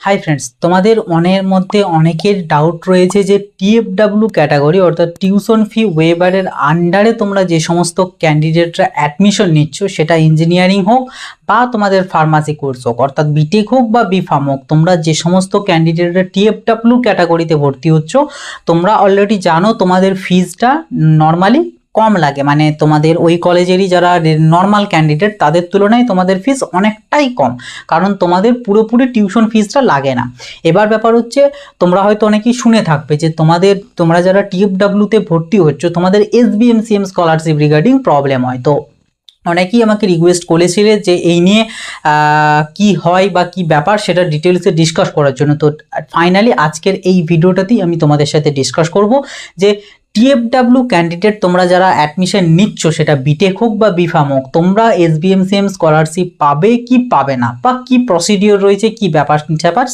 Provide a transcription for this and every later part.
Hi friends, তোমাদের মনের মধ্যে অনেকের ডাউট রয়েছে যে টিএফডব্লিউ ক্যাটাগরি অর্থাৎ টিউশন ফি ওয়েভারের আন্ডারে তোমরা যে সমস্ত ক্যান্ডিডেটরা অ্যাডমিশন নিচ্ছ, সেটা ইঞ্জিনিয়ারিং হোক বা তোমাদের ফার্মাসি কোর্স হোক, অর্থাৎ বিটেক হোক বা বিফার্ম হোক, তোমরা যে সমস্ত ক্যান্ডিডেটরা টিএফডব্লিউ ক্যাটাগরিতে ভর্তি হচ্ছ, তোমরা অলরেডি জানো তোমাদের ফিজটা নর্মালি কম লাগে। মানে তোমাদের ওই কলেজেরই যারা নর্মাল ক্যান্ডিডেট তাদের তুলনায় তোমাদের ফিস অনেকটাই কম, কারণ তোমাদের পুরোপুরি টিউশন ফিসটা লাগে না। এবার ব্যাপার হচ্ছে, তোমরা হয়তো অনেকেই শুনে থাকবে যে তোমরা যারা টিএফডব্লিউতে ভর্তি হচ্ছ, তোমাদের এসবিএমসিএম স্কলারশিপ রিগার্ডিং প্রবলেম হয়। তো অনেকেই আমাকে রিকোয়েস্ট করেছিলে যে এই নিয়ে কি হয় বা কি ব্যাপার সেটা ডিটেলসে ডিসকাস করার জন্য। তো ফাইনালি আজকের এই ভিডিওটাতেই আমি তোমাদের সাথে ডিসকাস করব যে টিএফডব্লিউ ক্যান্ডিডেট তোমরা যারা অ্যাডমিশন নিচ্ছ, সেটা বিটেক হোক বা বিফার্ম হোক, তোমরা এসবিএমসিএম স্কলারশিপ পাবে কি পাবে না, বা কি প্রসিডিওর রয়েছে, কি ব্যাপার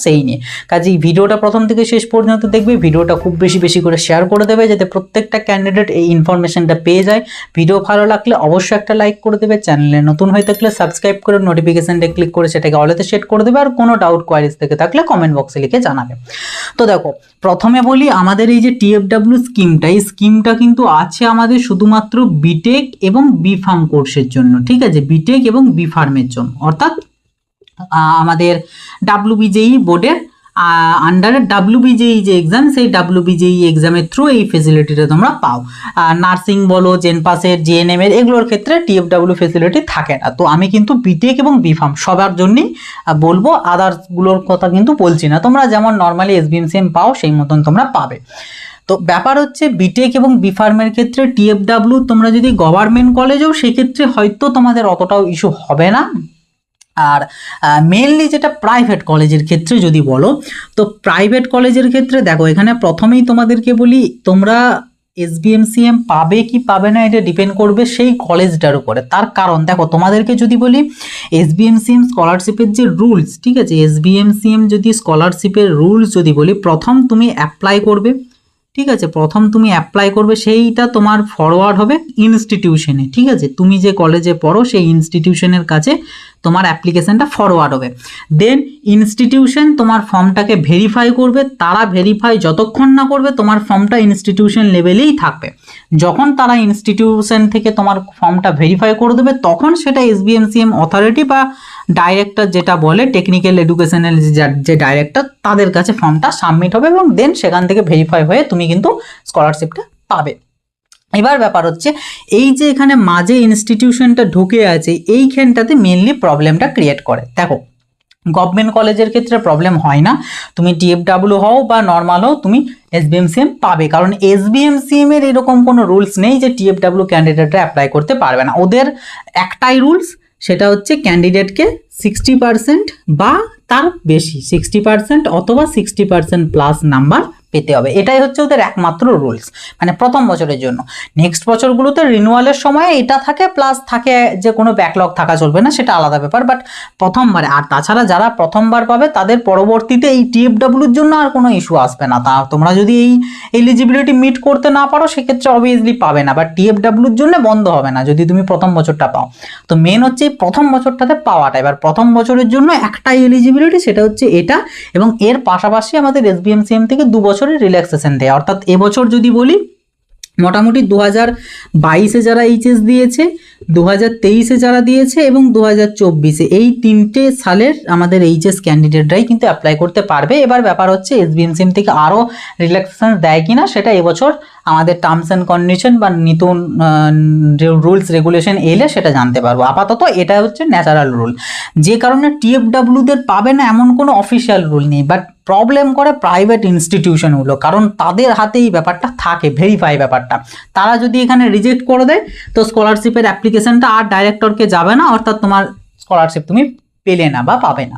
সেই নিয়ে। কাজেই ভিডিওটা প্রথম থেকে শেষ পর্যন্ত দেখবে, ভিডিওটা খুব বেশি করে শেয়ার করে দেবে যাতে প্রত্যেকটা ক্যান্ডিডেট এই ইনফরমেশনটা পেয়ে যায়। ভিডিও ভালো লাগলে অবশ্যই একটা লাইক করে দেবে, চ্যানেলে নতুন হয়ে থাকলে সাবস্ক্রাইব করে নোটিফিকেশনটা ক্লিক করে সেটাকে অলেতে সেট করে দেবে, আর কোনো ডাউট কোয়ারিজ থেকে থাকলে কমেন্ট বক্সে লিখে জানাবে। তো দেখো, প্রথমে বলি আমাদের এই যে টিএফডব্লিউ স্কিমটা, এই স্কিমটা কিন্তু আছে আমাদের শুধুমাত্র বিটেক এবং বিফার্ম কোর্সের জন্য, ঠিক আছে, বিটেক এবং বিফার্মের জন্য। অর্থাৎ আমাদের ডাব্লিউবিজেই বোর্ডের আন্ডারে ডাব্লিউবিজেই যে এক্সাম, সেই ডাব্লিউবিজেই এক্সামের থ্রু এই ফেসিলিটিটা তোমরা পাও। নার্সিং বলো, জেনপাসের, জিএনএম এর, এগুলোর ক্ষেত্রে টিএফডব্লিউ ফেসিলিটি থাকে না। তো আমি কিন্তু বিটেক এবং বিফার্ম সবার জন্যই বলবো, আদার্সগুলোর কথা কিন্তু বলছি না। তোমরা যেমন নর্মালি এসবিএমসিএম পাও সেই মতন তোমরা পাবে। তো ব্যাপার হচ্ছে, বিটেক এবং বিফার্মের ক্ষেত্রে টিএফডব্লিউ তোমরা যদি গভর্নমেন্ট কলেজেও, সেক্ষেত্রে হয়তো তোমাদের অতটাও ইস্যু হবে না। আর মেনলি যেটা প্রাইভেট কলেজের ক্ষেত্রে যদি বলো, তো প্রাইভেট কলেজের ক্ষেত্রে দেখো, এখানে প্রথমেই তোমাদেরকে বলি, তোমরা এসবিএমসিএম পাবে কি পাবে না এটা ডিপেন্ড করবে সেই কলেজটার উপরে। তার কারণ দেখো, তোমাদেরকে যদি বলি এসবিএমসিএম স্কলারশিপের যে রুলস, ঠিক আছে, এসবিএমসিএম যদি স্কলারশিপের রুলস যদি বলি, প্রথম তুমি অ্যাপ্লাই করবে, ঠিক আছে, প্রথম তুমি অ্যাপ্লাই করবে, সেইটা তোমার ফরওয়ার্ড হবে ইনস্টিটিউশনে, ঠিক আছে, তুমি যে কলেজে পড়ো সেই ইনস্টিটিউশনের কাছে তোমার অ্যাপ্লিকেশনটা ফরওয়ার্ড হবে। দেন ইনস্টিটিউশন তোমার ফর্মটাকে ভেরিফাই করবে। তারা ভেরিফাই যতক্ষণ না করবে, তোমার ফর্মটা ইনস্টিটিউশন লেভেলেই থাকবে। যখন তারা ইনস্টিটিউশন থেকে তোমার ফর্মটা ভেরিফাই করে দেবে, তখন সেটা এসবিএমসিএম অথরিটি বা ডাইরেক্টর যেটা বলে, টেকনিক্যাল এডুকেশনের যে ডাইরেক্টর, তাদের কাছে ফর্মটা সাবমিট হবে এবং দেন সেখান থেকে ভেরিফাই হয়ে তুমি কিন্তু স্কলারশিপটা পাবে। এবার ব্যাপার হচ্ছে, এই যে এখানে মাঝে ইনস্টিটিউশনটা ঢুকে আছে, এইখানটাতে মেনলি প্রবলেমটা ক্রিয়েট করে। দেখো, গভর্নমেন্ট কলেজের ক্ষেত্রে প্রবলেম হয় না, তুমি টিএফডব্লিউ হও বা নর্মাল হও, তুমি এসবিএমসিএম পাবে, কারণ এসবিএমসিএম এর এরকম কোনো রুলস নেই যে টিএফডব্লিউ ক্যান্ডিডেটরা অ্যাপ্লাই করতে পারবে না। ওদের একটাই রুলস, সেটা হচ্ছে ক্যান্ডিডেটকে 60% বা তার বেশি, 60% অথবা 60% প্লাস নাম্বার পেতে হবে। এটাই হচ্ছে ওদের একমাত্র রুলস, মানে প্রথম বছরের জন্য। নেক্সট বছরগুলোতে রিনিউয়ালের সময় এটা থাকে, প্লাস থাকে যে কোনো ব্যাকলগ থাকা চলবে না, সেটা আলাদা ব্যাপার। বাট প্রথমবারে, আর তাছাড়া যারা প্রথমবার পাবে তাদের পরবর্তীতে এই টিএফডব্লিউর জন্য আর কোনো ইস্যু আসবে না। তা তোমরা যদি এই এলিজিবিলিটি মিট করতে না পারো, সেক্ষেত্রে অবভিয়াসলি পাবে না, বাট টিএফডব্লিউর জন্য বন্ধ হবে না যদি তুমি প্রথম বছরটা পাও। তো মেন হচ্ছে প্রথম বছরটাতে পাওয়াটা। এবার প্রথম বছরের জন্য একটাই এলিজিবিলিটি, সেটা হচ্ছে এটা, এবং এর পাশাপাশি আমাদের এসবিএমসিএম থেকে 2 বছরের রিল্যাক্সেশন দেয়। অর্থাৎ এবছর যদি বলি, মোটামুটি 2022-এ যারা এইচএস দিয়েছে, 2023-এ যারা দিয়েছে এবং 2024-এ, এই 3টে সালের আমাদের এইচএস ক্যান্ডিডেটরাই কিন্তু অ্যাপ্লাই করতে পারবে। এবার ব্যাপার হচ্ছে এসবিএমসিএম থেকে আরও রিল্যাক্সেশন দেয় কিনা, সেটা এবছর আমাদের টার্মস অ্যান্ড কন্ডিশন বা নতুন রুলস রেগুলেশন এলে সেটা জানতে পারবো। আপাতত এটা হচ্ছে ন্যাচারাল রুল, যে কারণে টিএফডব্লিউদের পাবে না এমন কোনো অফিসিয়াল রুল নেই। বাট প্রবলেম করে প্রাইভেট ইনস্টিটিউশনগুলো, কারণ তাদের হাতে এই ব্যাপারটা থাকে, ভেরিফাই ব্যাপারটা। তারা যদি এখানে রিজেক্ট করে দেয়, তো স্কলারশিপের অ্যাপ্লিকেশনটা আর ডাইরেক্টরকে যাবে না, অর্থাৎ তোমার স্কলারশিপ তুমি পেলে না বা পাবে না,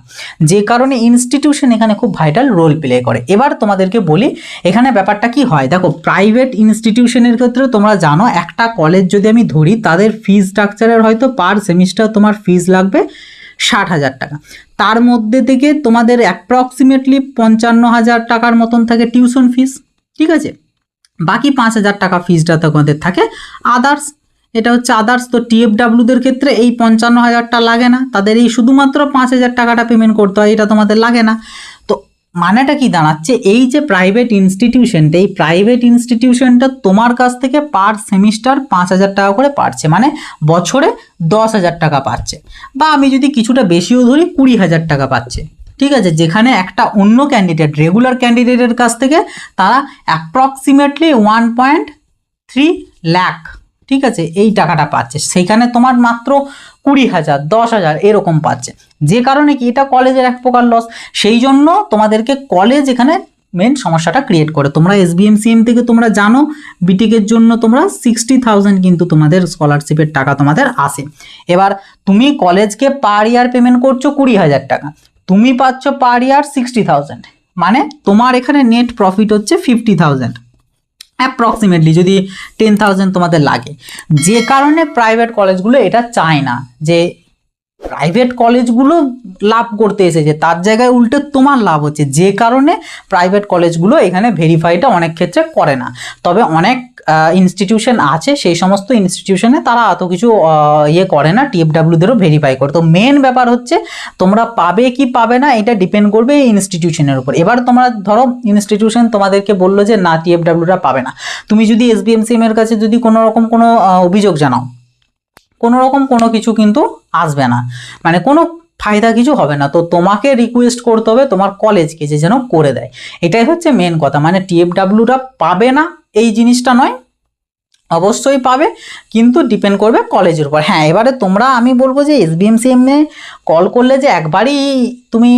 যে কারণে ইনস্টিটিউশন এখানে খুব ভাইটাল রোল প্লে করে। এবার তোমাদেরকে বলি এখানে ব্যাপারটা কি হয়। দেখো, প্রাইভেট ইনস্টিটিউশনের ক্ষেত্রে তোমরা জানো, একটা কলেজ যদি আমি ধরি, তাদের ফিজ স্ট্রাকচারের হয়তো পার সেমিস্টার তোমার ফিজ লাগবে 60,000 টাকা। তার মধ্যে থেকে তোমাদের অ্যাপ্রক্সিমেটলি 55,000 টাকার মতন থাকে টিউশন ফিস, ঠিক আছে, বাকি 5,000 টাকা ফিজটা তোমাদের থাকে আদার্স। এটা হচ্ছে আদার্স। তো টিএফডব্লিউদের ক্ষেত্রে এই 55,000টা লাগে না, তাদের এই শুধুমাত্র 5,000 টাকাটা পেমেন্ট করতে হয়, এটা তোমাদের লাগে না। তো মানেটা কি দাঁড়াচ্ছে, এই যে প্রাইভেট ইনস্টিটিউশনটা, এই প্রাইভেট ইনস্টিটিউশনটা তোমার কাছ থেকে পার সেমিস্টার 5,000 টাকা করে পাচ্ছে, মানে বছরে 10,000 টাকা পাচ্ছে, বা আমি যদি কিছুটা বেশিও ধরি 20,000 টাকা পাচ্ছে। ঠিক আছে, যেখানে একটা অন্য ক্যান্ডিডেট, রেগুলার ক্যান্ডিডেটের কাছ থেকে তারা অ্যাপ্রক্সিমেটলি 1.3 লাখ, ঠিক আছে, এই টাকাটা পাচ্ছে, সেইখানে তোমার মাত্র 20,000, 10,000 এরকম পাচ্ছে। যে কারণে কি, এটা কলেজের এক প্রকার লস। সেই জন্য তোমাদেরকে কলেজ এখানে মেন সমস্যাটা ক্রিয়েট করে। তোমরা SBMCM থেকে তোমরা জানো বিটেকের জন্য তোমরা 60,000 কিন্তু তোমাদের স্কলারশিপের টাকা তোমাদের আসে। এবার তুমি কলেজকে পার ইয়ার পেমেন্ট করছো 20,000 টাকা, তুমি পাচ্ছ পার ইয়ার 60,000, মানে তোমার এখানে নেট প্রফিট হচ্ছে 50,000 অ্যাপ্রক্সিমেটলি, যদি 10,000 তোমাদের লাগে। যে কারণে প্রাইভেট কলেজগুলো এটা চায় না যে প্রাইভেট কলেজগুলো লাভ করতে এসেছে, তার জায়গায় উল্টে তোমার লাভ হচ্ছে, যে কারণে প্রাইভেট কলেজগুলো এখানে ভেরিফাইটা অনেক ক্ষেত্রে করে না। তবে অনেক ইনস্টিটিউশন আছে, সেই সমস্ত ইনস্টিটিউশনে তারা এত কিছু ইয়ে করে না, TFWদেরও ভেরিফাই করে। তো মেন ব্যাপার হচ্ছে তোমরা পাবে কি পাবে না, এটা ডিপেন্ড করবে এই ইনস্টিটিউশনের উপর। এবার তোমরা ধরো ইনস্টিটিউশন তোমাদেরকে বললো যে না, TFWটা পাবে না, তুমি যদি SBMCM এর কাছে যদি কোনো রকম কোনো অভিযোগ জানাও, কোনো রকম কোনো কিছু কিন্তু আসবে না, মানে কোনো ফায়দা কিছু হবে না। তো তোমাকে রিকোয়েস্ট করতে হবে তোমার কলেজকে যে যেন করে দেয়, এটাই হচ্ছে মেন কথা। মানে TFWটা পাবে না এই জিনিসটা নয়, অবশ্যই পাবে, কিন্তু ডিপেন্ড করবে কলেজের উপর। হ্যাঁ, এবারে তোমরা, আমি বলবো যে SBMCM এ কল করলে যে একবারই তুমি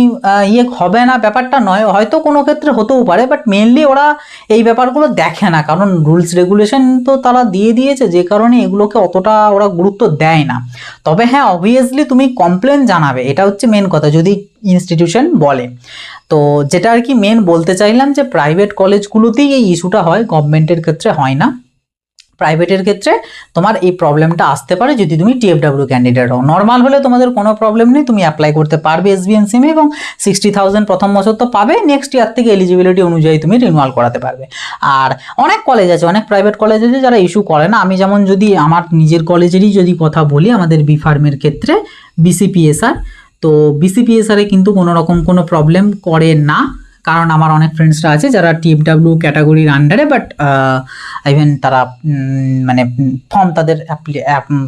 ইয়ে হবে না ব্যাপারটা নয়, হয়তো কোনো ক্ষেত্রে হতেও পারে, বাট মেনলি ওরা এই ব্যাপারগুলো দেখে না, কারণ রুলস রেগুলেশন তো তারা দিয়ে দিয়েছে, যে কারণে এগুলোকে অতটা ওরা গুরুত্ব দেয় না। তবে হ্যাঁ, অবভিয়াসলি তুমি কমপ্লেন জানাবে, এটা হচ্ছে মেন কথা, যদি ইনস্টিটিউশন বলে। তো যেটা আর কি মেন বলতে চাইলাম, যে প্রাইভেট কলেজগুলোতেই এই ইস্যুটা হয়, গভর্নমেন্টের ক্ষেত্রে হয় না। প্রাইভেটের ক্ষেত্রে তোমার এই প্রবলেমটা আসতে পারে যদি তুমি TFW ক্যান্ডিডেট হও। নর্মাল হলে তোমাদের কোনো প্রবলেম নেই, তুমি অ্যাপ্লাই করতে পারবে SBMCM এবং 60,000 প্রথম বছর তো পাবে, নেক্সট ইয়ার থেকে এলিজিবিলিটি অনুযায়ী তুমি রিনিউয়াল করাতে পারবে। আর অনেক কলেজ আছে, অনেক প্রাইভেট কলেজ আছে যারা ইস্যু করে না। আমি যেমন যদি আমার নিজের কলেজেরই যদি কথা বলি, আমাদের B.Pharm-এর ক্ষেত্রে BCPSR, তো BCPSR-এ কিন্তু কোনো রকম কোনো প্রবলেম করে না, কারণ আমার অনেক ফ্রেন্ডসরা আছে যারা TFW ক্যাটাগরির আন্ডারে, বাট ইভেন তারা মানে ফর্ম তাদের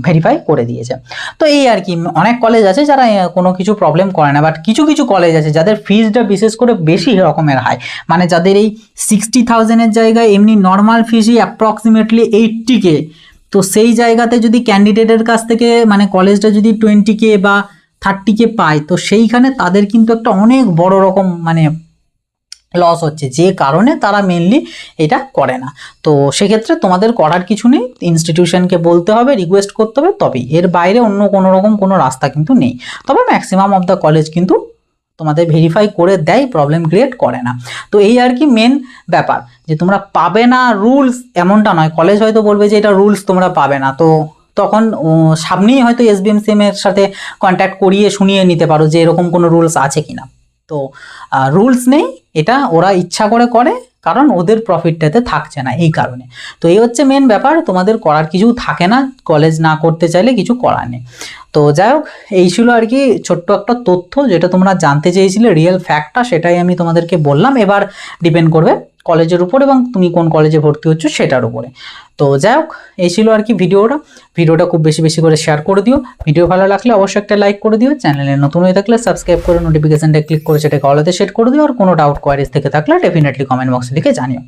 ভেরিফাই করে দিয়েছে। তো এই আর কি, অনেক কলেজ আছে যারা কোনো কিছু প্রবলেম করে না, বাট কিছু কিছু কলেজ আছে যাদের ফিজটা বিশেষ করে বেশি রকমের হাই, মানে যাদের এই 60,000-এর জায়গায় এমনি নর্মাল ফিজই অ্যাপ্রক্সিমেটলি 80K। তো সেই জায়গাতে যদি ক্যান্ডিডেটের কাছ থেকে মানে কলেজটা যদি 20K বা 30K পায়, তো সেইখানে তাদের কিন্তু একটা অনেক বড় রকম মানে লস হচ্ছে, যে কারণে তারা মেনলি এটা করে না। তো সেক্ষেত্রে তোমাদের করার কিছু নেই, ইনস্টিটিউশনকে বলতে হবে, রিকোয়েস্ট করতে হবে, তবেই, এর বাইরে অন্য কোনো রকম কোনো রাস্তা কিন্তু নেই। তবে ম্যাক্সিমাম অফ দ্য কলেজ কিন্তু তোমাদের ভেরিফাই করে দেয়, প্রবলেম ক্রিয়েট করে না। তো এই আর কি মেন ব্যাপার, যে তোমরা পাবে না রুলস এমনটা নয়, কলেজ হয়তো বলবে যে এটা রুলস তোমরা পাবে না, তো তখন সামনেই হয়তো SBMCM এর সাথে কন্ট্যাক্ট করিয়ে শুনিয়ে নিতে পারো যে এরকম কোনো রুলস আছে কিনা। তো রুলস নেই, এটা ওরা ইচ্ছা করে করে, কারণ ওদের প্রফিটটাতে থাকছে না এই কারণে। তো এই হচ্ছে মেন ব্যাপার, তোমাদের করার কিছু থাকে না, কলেজ না করতে চাইলে কিছু করার নেই। তো যাই হোক, এই ছিল আর কি ছোট্ট একটা তথ্য, যেটা তোমরা জানতে চেয়েছিলে, রিয়েল ফ্যাক্টটা, সেটাই আমি তোমাদেরকে বললাম। এবার ডিপেন্ড করবে কলেজের উপর এবং তুমি কোন কলেজে ভর্তি হচ্ছ সেটার উপরে। তো যাই হোক, এই ছিল আর কি ভিডিওটা খুব বেশি বেশি করে শেয়ার করে দিও। ভিডিও ভালো লাগলে অবশ্যই একটা লাইক করে দিও, চ্যানেলে নতুন হয়ে থাকলে সাবস্ক্রাইব করে নোটিফিকেশনটা ক্লিক করে সেটাকে অলতে সেট করে দিও। আর কোনো ডাউট কোয়ারিজ থেকে থাকলে ডেফিনেটলি কমেন্ট বক্সে লিখে জানিও।